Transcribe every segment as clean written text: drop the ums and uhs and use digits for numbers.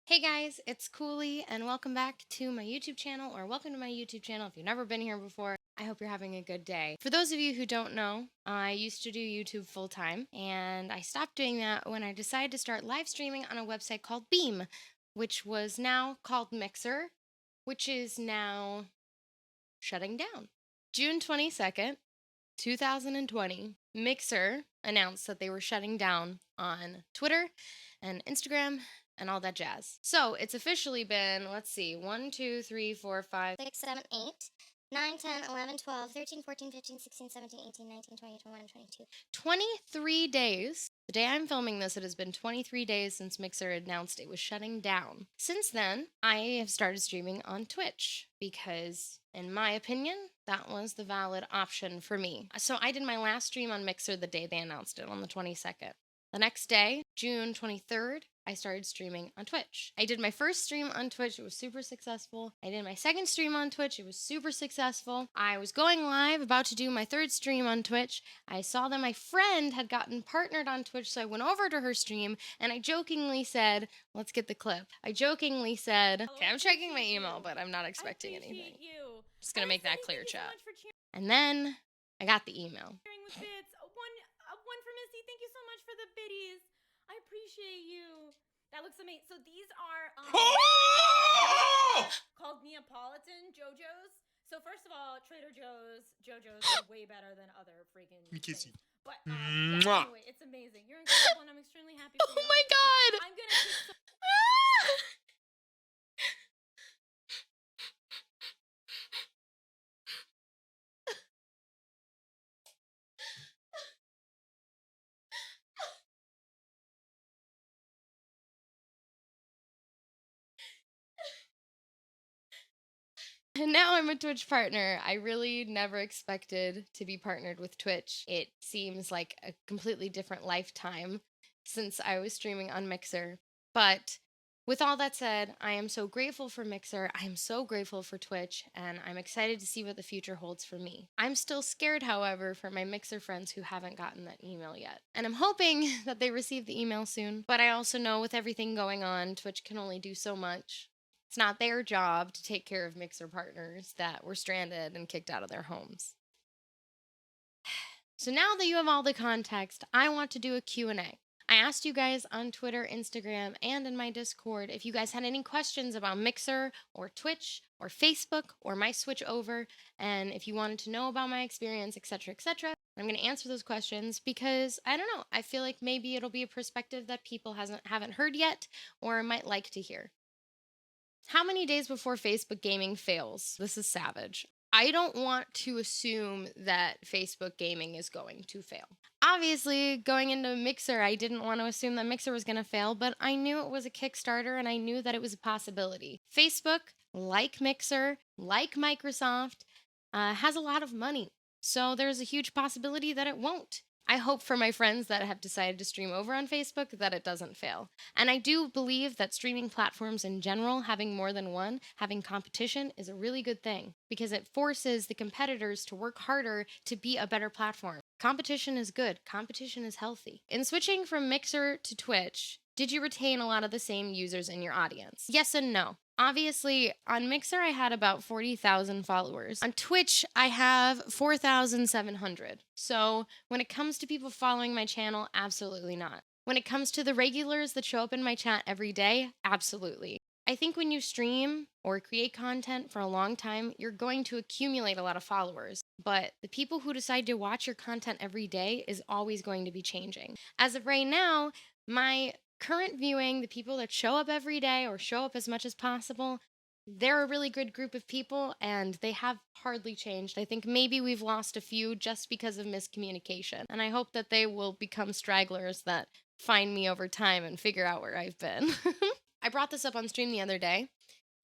Hey guys, it's Cooley, and welcome back to my YouTube channel, or welcome to my YouTube channel if you've never been here before. I hope you're having a good day. For those of you who don't know, I used to do YouTube full time, and I stopped doing that when I decided to start live streaming on a website called Beam, which was now called Mixer, which is now shutting down. June 22nd, 2020, Mixer announced that they were shutting down on Twitter and Instagram and all that jazz. So it's officially been, let's see, 1, 2, 3, 4, 5, 6, 7, 8, 9, 10, 11, 12, 13, 14, 15, 16, 17, 18, 19, 20, 21, 22. 23 days. The day I'm filming this, it has been 23 days since Mixer announced it was shutting down. Since then, I have started streaming on Twitch because, in my opinion, that was the valid option for me. So I did my last stream on Mixer the day they announced it, on the 22nd. The next day, June 23rd, I started streaming on Twitch. I did my first stream on Twitch. It was super successful. I did my second stream on Twitch. It was super successful. I was going live, about to do my third stream on Twitch. I saw that my friend had gotten partnered on Twitch, so I went over to her stream and I jokingly said, let's get the clip. I jokingly said, okay, I'm checking my email, but I'm not expecting anything. Just gonna make that clear, chat. And then I got the email. One for Missy. Thank you so much for the biddies. I appreciate you. That looks amazing. So these are called Neapolitan JoJo's. So first of all, Trader Joe's JoJo's are way better than other freaking things. But yeah, anyway, it's amazing. You're incredible, and I'm extremely happy for you. Oh my god! I'm gonna keep And now I'm a Twitch partner. I really never expected to be partnered with Twitch. It seems like a completely different lifetime since I was streaming on Mixer. But with all that said, I am so grateful for Mixer. I am so grateful for Twitch, and I'm excited to see what the future holds for me. I'm still scared, however, for my Mixer friends who haven't gotten that email yet. And I'm hoping that they receive the email soon. But I also know with everything going on, Twitch can only do so much. It's not their job to take care of Mixer partners that were stranded and kicked out of their homes. So now that you have all the context, I want to do a Q&A. I asked you guys on Twitter, Instagram, and in my Discord if you guys had any questions about Mixer or Twitch or Facebook or my switch over, and if you wanted to know about my experience, etc., etc. I'm going to answer those questions because, I don't know, I feel like maybe it'll be a perspective that people haven't heard yet or might like to hear. How many days before Facebook gaming fails? This is savage. I don't want to assume that Facebook gaming is going to fail. Obviously, going into Mixer, I didn't want to assume that Mixer was going to fail, but I knew it was a Kickstarter and I knew that it was a possibility. Facebook, like Mixer, like Microsoft, has a lot of money. So there's a huge possibility that it won't. I hope for my friends that have decided to stream over on Facebook that it doesn't fail. And I do believe that streaming platforms in general, having more than one, having competition is a really good thing because it forces the competitors to work harder to be a better platform. Competition is good. Competition is healthy. In switching from Mixer to Twitch, did you retain a lot of the same users in your audience? Yes and no. Obviously, on Mixer, I had about 40,000 followers. On Twitch, I have 4,700. So when it comes to people following my channel, absolutely not. When it comes to the regulars that show up in my chat every day, absolutely. I think when you stream or create content for a long time, you're going to accumulate a lot of followers. But the people who decide to watch your content every day is always going to be changing. As of right now, my current viewing, the people that show up every day or show up as much as possible, they're a really good group of people and they have hardly changed. I think maybe we've lost a few just because of miscommunication. And I hope that they will become stragglers that find me over time and figure out where I've been. I brought this up on stream the other day.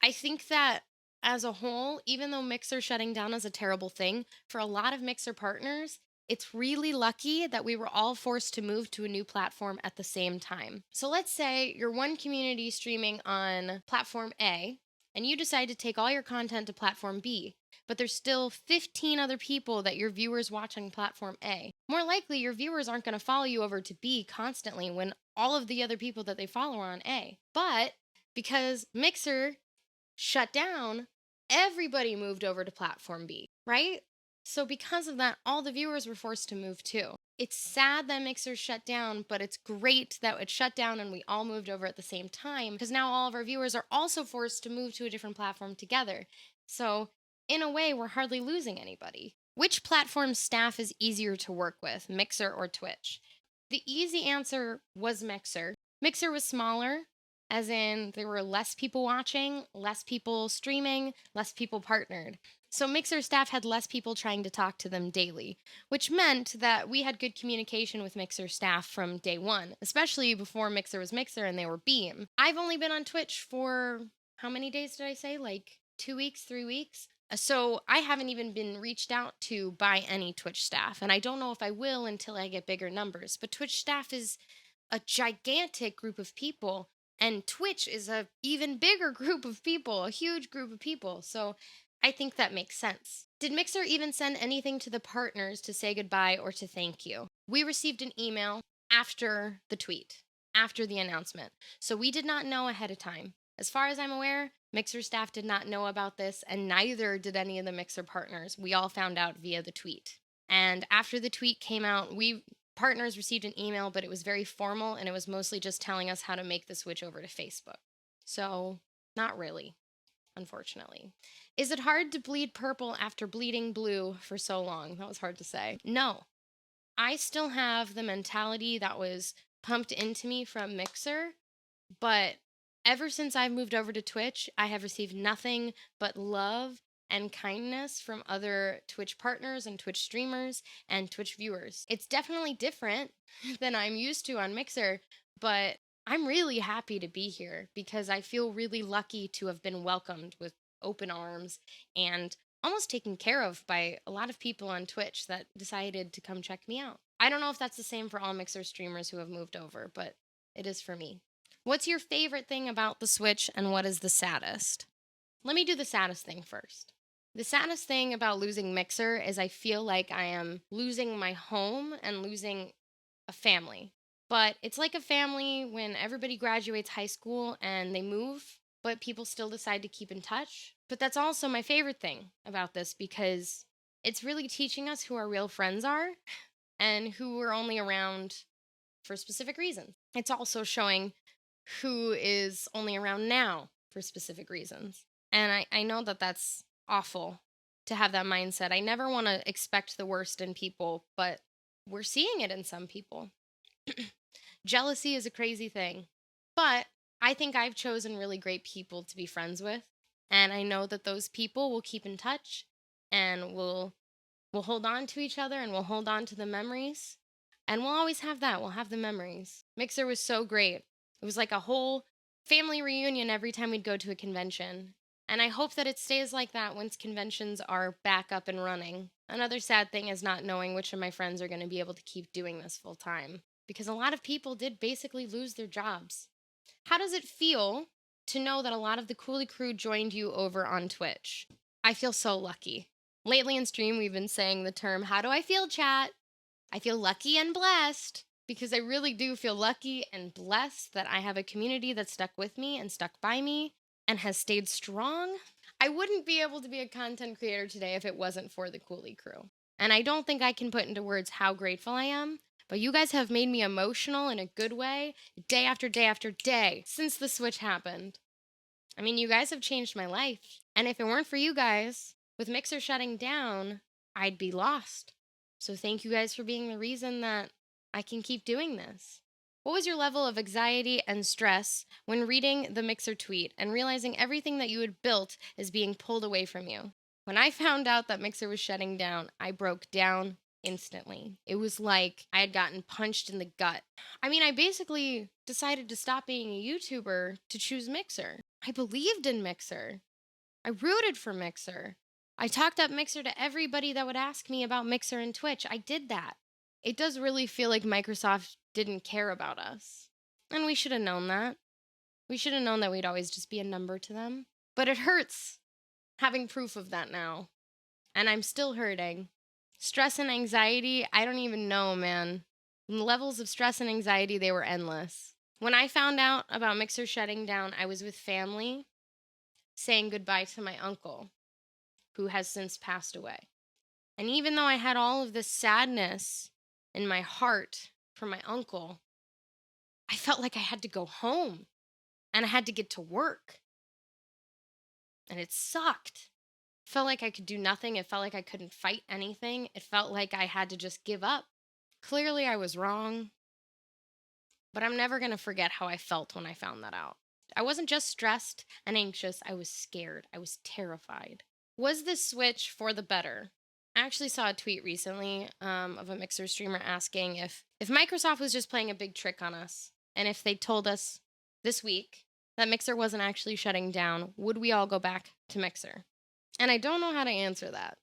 I think that as a whole, even though Mixer shutting down is a terrible thing, for a lot of Mixer partners, it's really lucky that we were all forced to move to a new platform at the same time. So let's say you're one community streaming on platform A, and you decide to take all your content to platform B, but there's still 15 other people that your viewers watch on platform A. More likely, your viewers aren't going to follow you over to B constantly when all of the other people that they follow are on A. But because Mixer shut down, everybody moved over to platform B, right? So because of that, all the viewers were forced to move too. It's sad that Mixer shut down, but it's great that it shut down and we all moved over at the same time, because now all of our viewers are also forced to move to a different platform together. So in a way, we're hardly losing anybody. Which platform staff is easier to work with, Mixer or Twitch? The easy answer was Mixer. Mixer was smaller, as in there were less people watching, less people streaming, less people partnered. So Mixer staff had less people trying to talk to them daily, which meant that we had good communication with Mixer staff from day one, especially before Mixer was Mixer and they were Beam. I've only been on Twitch for how many days did I say? Like 2 weeks, 3 weeks? So I haven't even been reached out to by any Twitch staff, and I don't know if I will until I get bigger numbers. But Twitch staff is a gigantic group of people, and Twitch is a even bigger group of people, a huge group of people. So I think that makes sense. Did Mixer even send anything to the partners to say goodbye or to thank you? We received an email after the tweet, after the announcement. So we did not know ahead of time. As far as I'm aware, Mixer staff did not know about this, and neither did any of the Mixer partners. We all found out via the tweet. And after the tweet came out, we partners received an email, but it was very formal, and it was mostly just telling us how to make the switch over to Facebook. So, not really, unfortunately. Is it hard to bleed purple after bleeding blue for so long? That was hard to say. No. I still have the mentality that was pumped into me from Mixer, but ever since I've moved over to Twitch, I have received nothing but love and kindness from other Twitch partners and Twitch streamers and Twitch viewers. It's definitely different than I'm used to on Mixer, but I'm really happy to be here because I feel really lucky to have been welcomed with open arms and almost taken care of by a lot of people on Twitch that decided to come check me out. I don't know if that's the same for all Mixer streamers who have moved over, but it is for me. What's your favorite thing about the Switch and what is the saddest? Let me do the saddest thing first. The saddest thing about losing Mixer is I feel like I am losing my home and losing a family. But it's like a family when everybody graduates high school and they move, but people still decide to keep in touch. But that's also my favorite thing about this because it's really teaching us who our real friends are and who we're only around for specific reasons. It's also showing who is only around now for specific reasons. And I know that that's awful to have that mindset. I never want to expect the worst in people, but we're seeing it in some people. Jealousy is a crazy thing, but I think I've chosen really great people to be friends with, and I know that those people will keep in touch and will hold on to each other and we'll hold on to the memories. And we'll always have that. We'll have the memories. Mixer was so great. It was like a whole family reunion every time we'd go to a convention. And I hope that it stays like that once conventions are back up and running. Another sad thing is not knowing which of my friends are going to be able to keep doing this full time. Because a lot of people did basically lose their jobs. How does it feel to know that a lot of the Coolie crew joined you over on Twitch? I feel so lucky. Lately in stream, we've been saying the term, how do I feel, chat? I feel lucky and blessed because I really do feel lucky and blessed that I have a community that stuck with me and stuck by me and has stayed strong. I wouldn't be able to be a content creator today if it wasn't for the Coolie crew. And I don't think I can put into words how grateful I am, but you guys have made me emotional in a good way day after day after day since the switch happened. I mean, you guys have changed my life. And if it weren't for you guys, with Mixer shutting down, I'd be lost. So thank you guys for being the reason that I can keep doing this. What was your level of anxiety and stress when reading the Mixer tweet and realizing everything that you had built is being pulled away from you? When I found out that Mixer was shutting down, I broke down instantly. It was like I had gotten punched in the gut. I mean, I basically decided to stop being a YouTuber to choose Mixer. I believed in Mixer. I rooted for Mixer. I talked up Mixer to everybody that would ask me about Mixer and Twitch. I did that. It does really feel like Microsoft didn't care about us. And we should have known that. We should have known that we'd always just be a number to them. But it hurts having proof of that now. And I'm still hurting. Stress and anxiety, I don't even know, man. The levels of stress and anxiety, they were endless. When I found out about Mixer shutting down, I was with family saying goodbye to my uncle, who has since passed away. And even though I had all of this sadness in my heart for my uncle, I felt like I had to go home and I had to get to work. And it sucked. It felt like I could do nothing. It felt like I couldn't fight anything. It felt like I had to just give up. Clearly, I was wrong, but I'm never going to forget how I felt when I found that out. I wasn't just stressed and anxious, I was scared. I was terrified. Was this switch for the better? I actually saw a tweet recently of a Mixer streamer asking if Microsoft was just playing a big trick on us, and if they told us this week that Mixer wasn't actually shutting down, would we all go back to Mixer? And I don't know how to answer that,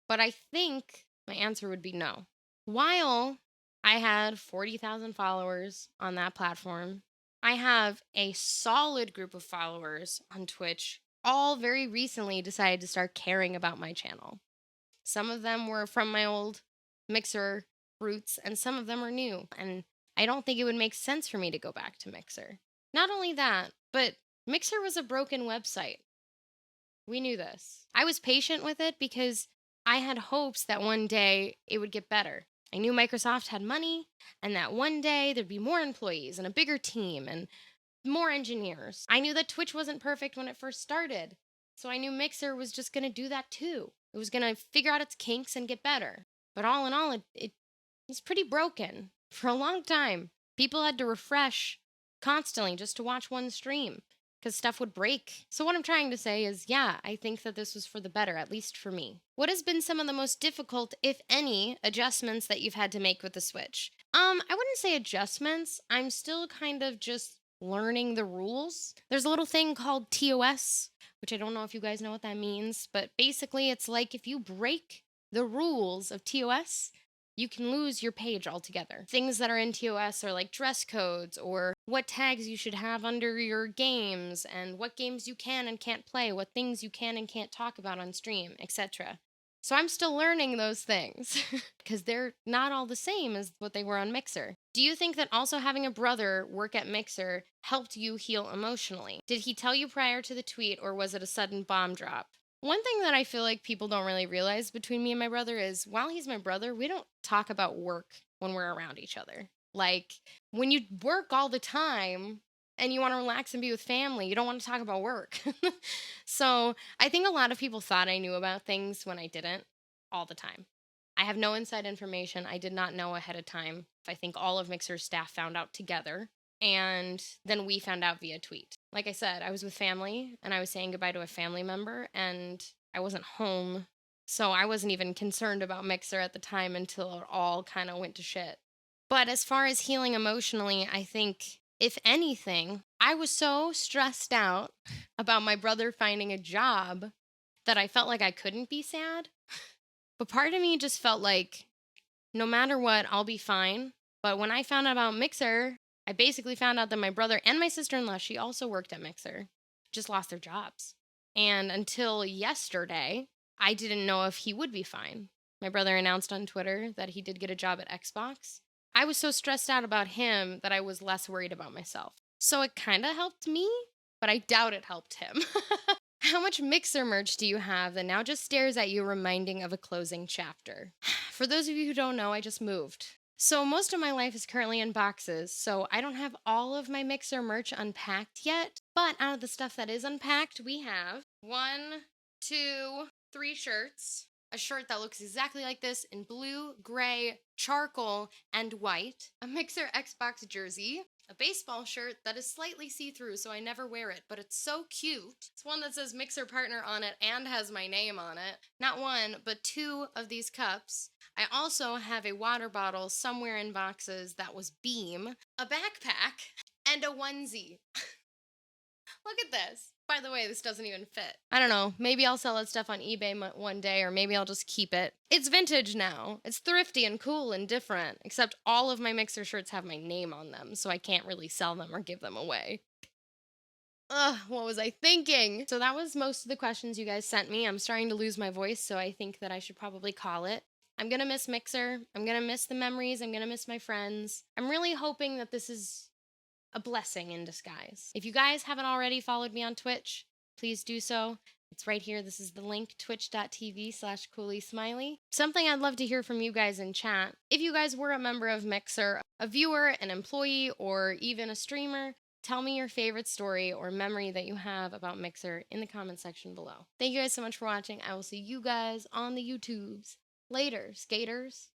but I think my answer would be no. While I had 40,000 followers on that platform, I have a solid group of followers on Twitch, all very recently decided to start caring about my channel. Some of them were from my old Mixer roots, and some of them are new. And I don't think it would make sense for me to go back to Mixer. Not only that, but Mixer was a broken website. We knew this. I was patient with it because I had hopes that one day it would get better. I knew Microsoft had money and that one day there'd be more employees and a bigger team and more engineers. I knew that Twitch wasn't perfect when it first started. So I knew Mixer was just going to do that too. It was going to figure out its kinks and get better. But all in all, it was pretty broken. For a long time, people had to refresh constantly just to watch one stream because stuff would break. So what I'm trying to say is, yeah, I think that this was for the better, at least for me. What has been some of the most difficult, if any, adjustments that you've had to make with the Switch? I wouldn't say adjustments. I'm still kind of just learning the rules. There's a little thing called TOS, which I don't know if you guys know what that means, but basically it's like if you break the rules of TOS, you can lose your page altogether. Things that are in TOS are like dress codes or what tags you should have under your games and what games you can and can't play, what things you can and can't talk about on stream, etc. So I'm still learning those things because they're not all the same as what they were on Mixer. Do you think that also having a brother work at Mixer helped you heal emotionally? Did he tell you prior to the tweet or was it a sudden bomb drop? One thing that I feel like people don't really realize between me and my brother is while he's my brother, we don't talk about work when we're around each other. Like when you work all the time and you want to relax and be with family, you don't want to talk about work. So I think a lot of people thought I knew about things when I didn't all the time. I have no inside information. I did not know ahead of time. I think all of Mixer's staff found out together. And then we found out via tweet. Like I said, I was with family and I was saying goodbye to a family member and I wasn't home. So I wasn't even concerned about Mixer at the time until it all kind of went to shit. But as far as healing emotionally, I think, if anything, I was so stressed out about my brother finding a job that I felt like I couldn't be sad. But part of me just felt like no matter what, I'll be fine. But when I found out about Mixer, I basically found out that my brother and my sister-in-law, she also worked at Mixer, just lost their jobs. And until yesterday, I didn't know if he would be fine. My brother announced on Twitter that he did get a job at Xbox. I was so stressed out about him that I was less worried about myself. So it kind of helped me, but I doubt it helped him. How much Mixer merch do you have that now just stares at you, reminding of a closing chapter? For those of you who don't know, I just moved. So most of my life is currently in boxes, so I don't have all of my Mixer merch unpacked yet. But out of the stuff that is unpacked, we have 1, 2, 3 shirts. A shirt that looks exactly like this in blue, gray, charcoal, and white. A Mixer Xbox jersey. A baseball shirt that is slightly see-through, so I never wear it, but it's so cute. It's one that says Mixer Partner on it and has my name on it. Not one, but 2 of these cups. I also have a water bottle somewhere in boxes that was Beam, a backpack, and a onesie. Look at this. By the way, this doesn't even fit. I don't know. Maybe I'll sell that stuff on eBay one day, or maybe I'll just keep it. It's vintage now. It's thrifty and cool and different, except all of my Mixer shirts have my name on them, so I can't really sell them or give them away. Ugh, what was I thinking? So that was most of the questions you guys sent me. I'm starting to lose my voice, so I think that I should probably call it. I'm gonna miss Mixer. I'm gonna miss the memories. I'm gonna miss my friends. I'm really hoping that this is a blessing in disguise. If you guys haven't already followed me on Twitch, please do so. It's right here. This is the link, twitch.tv/koolysmiley. Something I'd love to hear from you guys in chat. If you guys were a member of Mixer, a viewer, an employee, or even a streamer, tell me your favorite story or memory that you have about Mixer in the comment section below. Thank you guys so much for watching. I will see you guys on the YouTubes. Later, skaters.